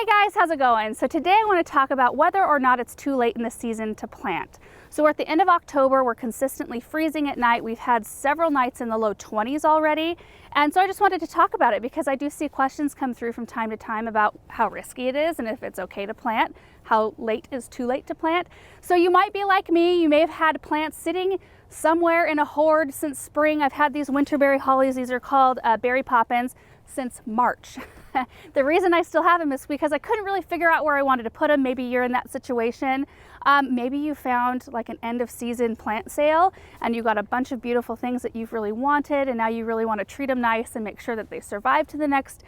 Hey guys, how's it going? So today I want to talk about whether or not it's too late in the season to plant. So we're at the end of October, we're consistently freezing at night. We've had several nights in the low 20s already. And so I just wanted to talk about it because I do see questions come through from time to time about how risky it is and if it's okay to plant, how late is too late to plant. So you might be like me, you may have had plants sitting somewhere in a hoard since spring. I've had these winterberry hollies, these are called berry poppins, since March. The reason I still have them is because I couldn't really figure out where I wanted to put them. Maybe you're in that situation. Maybe you found like an end of season plant sale and you got a bunch of beautiful things that you've really wanted and now you really want to treat them nice and make sure that they survive to the next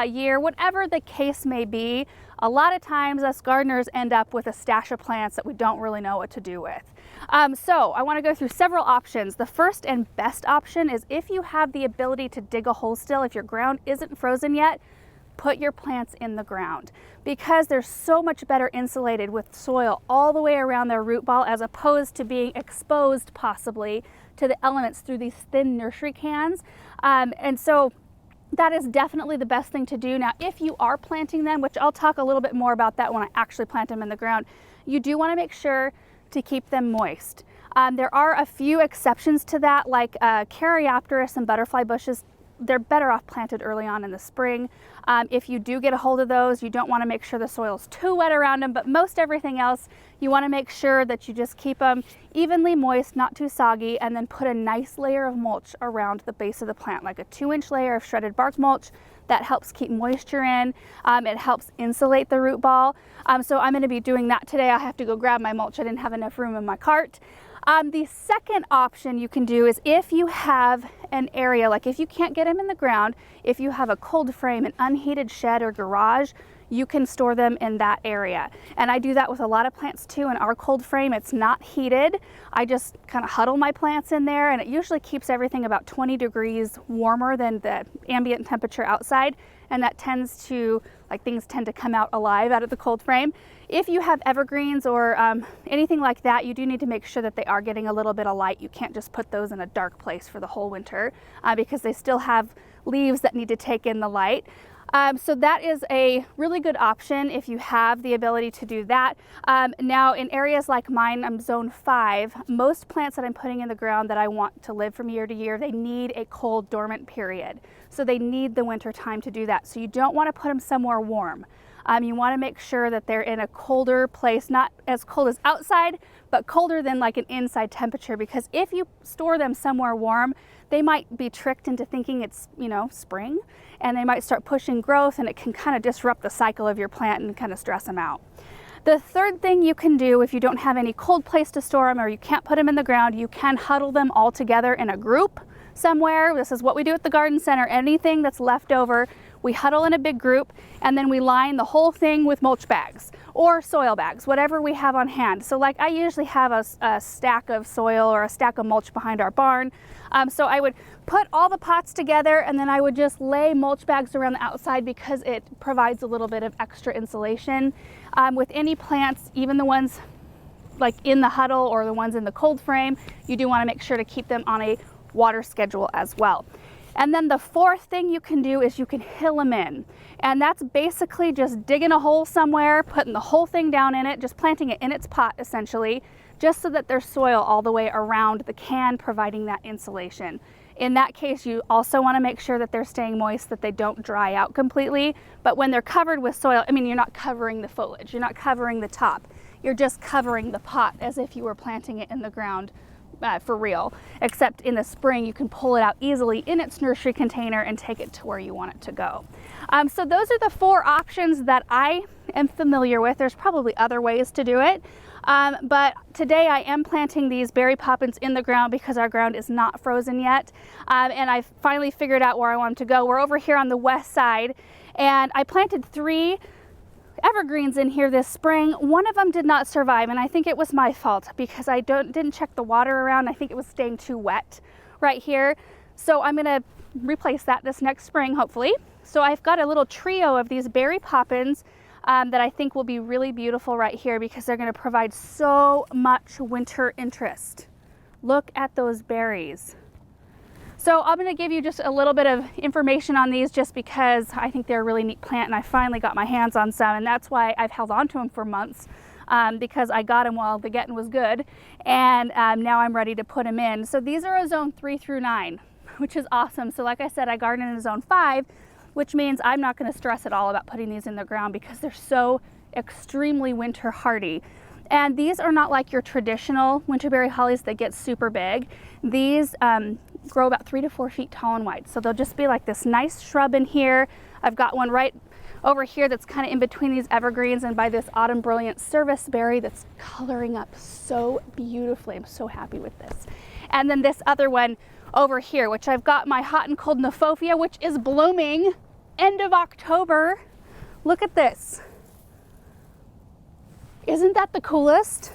year. Whatever the case may be, a lot of times us gardeners end up with a stash of plants that we don't really know what to do with. So I want to go through several options. The first and best option is if you have the ability to dig a hole still, if your ground isn't frozen yet, put your plants in the ground because they're so much better insulated with soil all the way around their root ball as opposed to being exposed possibly to the elements through these thin nursery cans. And so that is definitely the best thing to do. Now, if you are planting them, which I'll talk a little bit more about that when I actually plant them in the ground, you do want to make sure to keep them moist. There are a few exceptions to that, like Caryopteris and butterfly bushes. They're better off planted early on in the spring. If you do get a hold of those, you don't want to make sure the soil's too wet around them, but most everything else, you want to make sure that you just keep them evenly moist, not too soggy, and then put a nice layer of mulch around the base of the plant, like a 2-inch layer of shredded bark mulch. That helps keep moisture in. It helps insulate the root ball. So I'm going to be doing that today. I have to go grab my mulch. I didn't have enough room in my cart. The second option you can do is if you have an area, like if you can't get them in the ground, if you have a cold frame, an unheated shed or garage, you can store them in that area. And I do that with a lot of plants too. In our cold frame, it's not heated. I just kind of huddle my plants in there and it usually keeps everything about 20 degrees warmer than the ambient temperature outside. And that tends to, like things tend to come out alive out of the cold frame. If you have evergreens or anything like that, you do need to make sure that they are getting a little bit of light. You can't just put those in a dark place for the whole winter because they still have leaves that need to take in the light. So that is a really good option if you have the ability to do that. Now in areas like mine, I'm zone 5, most plants that I'm putting in the ground that I want to live from year to year, they need a cold dormant period. So they need the winter time to do that. So you don't want to put them somewhere warm. You want to make sure that they're in a colder place, not as cold as outside, but colder than like an inside temperature, because if you store them somewhere warm, they might be tricked into thinking it's, you know, spring, and they might start pushing growth and it can kind of disrupt the cycle of your plant and kind of stress them out. The third thing you can do if you don't have any cold place to store them or you can't put them in the ground, you can huddle them all together in a group somewhere. This is what we do at the garden center. Anything that's left over, we huddle in a big group and then we line the whole thing with mulch bags or soil bags, whatever we have on hand. So like I usually have a stack of soil or a stack of mulch behind our barn. So I would put all the pots together and then I would just lay mulch bags around the outside because it provides a little bit of extra insulation. With any plants, even the ones like in the huddle or the ones in the cold frame, you do want to make sure to keep them on a water schedule as well. And then the fourth thing you can do is you can hill them in. And that's basically just digging a hole somewhere, putting the whole thing down in it, just planting it in its pot essentially, just so that there's soil all the way around the can, providing that insulation. In that case, you also want to make sure that they're staying moist, that they don't dry out completely. But when they're covered with soil, I mean, you're not covering the foliage, you're not covering the top, you're just covering the pot as if you were planting it in the ground. For real, except in the spring you can pull it out easily in its nursery container and take it to where you want it to go. So those are the 4 options that I am familiar with. There's probably other ways to do it, but today I am planting these berry poppins in the ground because our ground is not frozen yet, and I finally figured out where I want them to go. We're over here on the west side, and I planted 3 evergreens in here this spring. One of them did not survive, and I think it was my fault because I didn't check the water around. I think it was staying too wet right here. So I'm going to replace that this next spring, hopefully. So I've got a little trio of these berry poppins that I think will be really beautiful right here because they're going to provide so much winter interest. Look at those berries. So I'm going to give you just a little bit of information on these just because I think they're a really neat plant and I finally got my hands on some, and that's why I've held on to them for months, because I got them while the getting was good, and now I'm ready to put them in. So these are a zone 3 through 9, which is awesome. So like I said, I garden in a zone 5, which means I'm not going to stress at all about putting these in the ground because they're so extremely winter hardy. And these are not like your traditional winterberry hollies that get super big. These grow about 3 to 4 feet tall and wide. So they'll just be like this nice shrub in here. I've got one right over here that's kind of in between these evergreens and by this autumn brilliant serviceberry that's coloring up so beautifully. I'm so happy with this. And then this other one over here, which I've got my hot and cold Kniphofia, which is blooming end of October. Look at this. Isn't that the coolest?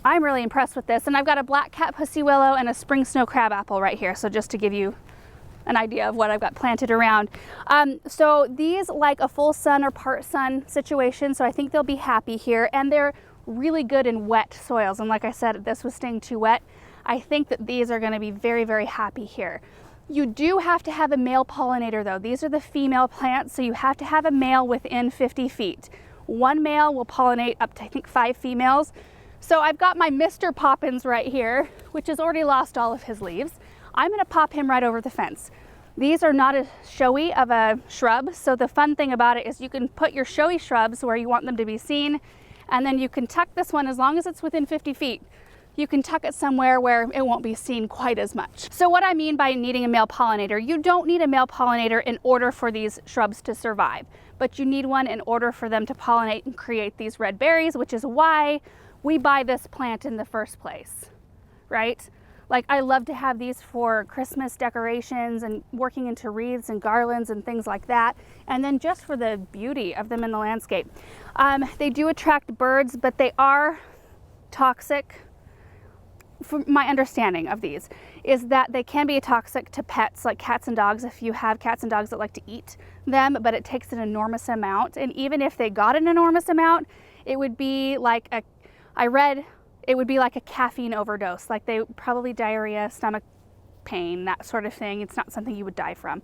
I'm really impressed with this. And I've got a black cat pussy willow and a spring snow crabapple right here. So just to give you an idea of what I've got planted around. So these like a full sun or part sun situation. So I think they'll be happy here, and they're really good in wet soils. And like I said, if this was staying too wet, I think that these are going to be very, very happy here. You do have to have a male pollinator though. These are the female plants. So you have to have a male within 50 feet. One male will pollinate up to, I think, 5 females. So I've got my Mr. Poppins right here, which has already lost all of his leaves. I'm going to pop him right over the fence. These are not as showy of a shrub, so the fun thing about it is you can put your showy shrubs where you want them to be seen, and then you can tuck this one, as long as it's within 50 feet, you can tuck it somewhere where it won't be seen quite as much. So what I mean by needing a male pollinator, you don't need a male pollinator in order for these shrubs to survive, but you need one in order for them to pollinate and create these red berries, which is why we buy this plant in the first place, right? Like, I love to have these for Christmas decorations and working into wreaths and garlands and things like that. And then just for the beauty of them in the landscape. They do attract birds, but they are toxic. From my understanding of these is that they can be toxic to pets like cats and dogs if you have cats and dogs that like to eat them, but it takes an enormous amount. And even if they got an enormous amount, it would be like it would be like a caffeine overdose, like they probably diarrhea, stomach pain, that sort of thing. It's not something you would die from.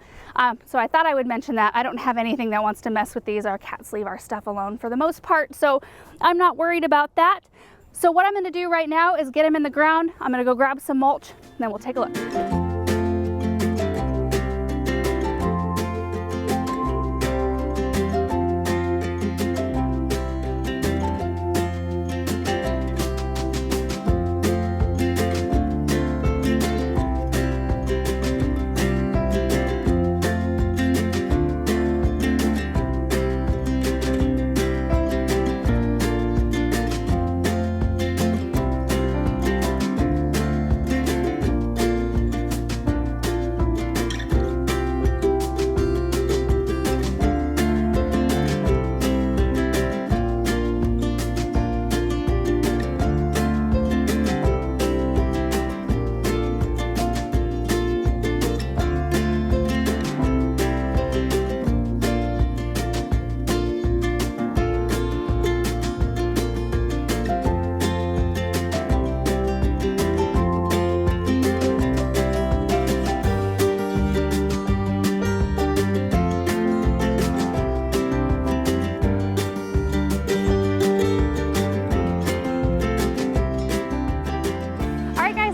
So I thought I would mention that. I don't have anything that wants to mess with these. Our cats leave our stuff alone for the most part, so I'm not worried about that. So what I'm going to do right now is get them in the ground. I'm going to go grab some mulch, and then we'll take a look.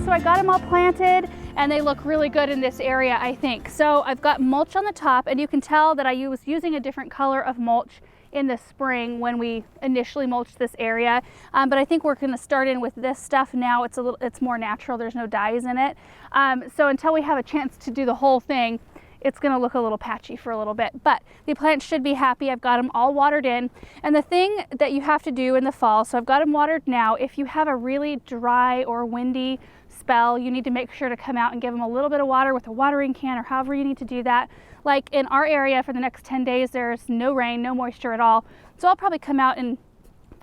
I got them all planted and they look really good in this area, I think. So I've got mulch on the top, and you can tell that I was using a different color of mulch in the spring when we initially mulched this area. But I think we're going to start in with this stuff now. It's more natural. There's no dyes in it. So until we have a chance to do the whole thing, it's going to look a little patchy for a little bit, but the plants should be happy. I've got them all watered in. And the thing that you have to do in the fall, so I've got them watered now, if you have a really dry or windy spell, you need to make sure to come out and give them a little bit of water with a watering can, or however you need to do that. Like in our area for the next 10 days, there's no rain, no moisture at all. So I'll probably come out in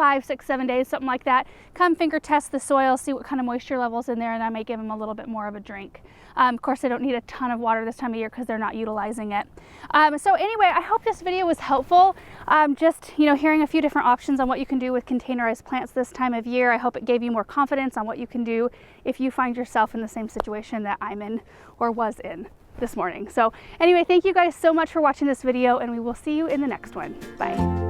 5, 6, 7 days, something like that, come finger test the soil, see what kind of moisture levels in there, and I may give them a little bit more of a drink. Of course, they don't need a ton of water this time of year because they're not utilizing it. So anyway, I hope this video was helpful. Just, you know, hearing a few different options on what you can do with containerized plants this time of year. I hope it gave you more confidence on what you can do if you find yourself in the same situation that I'm in or was in this morning. So anyway, thank you guys so much for watching this video, and we will see you in the next one. Bye.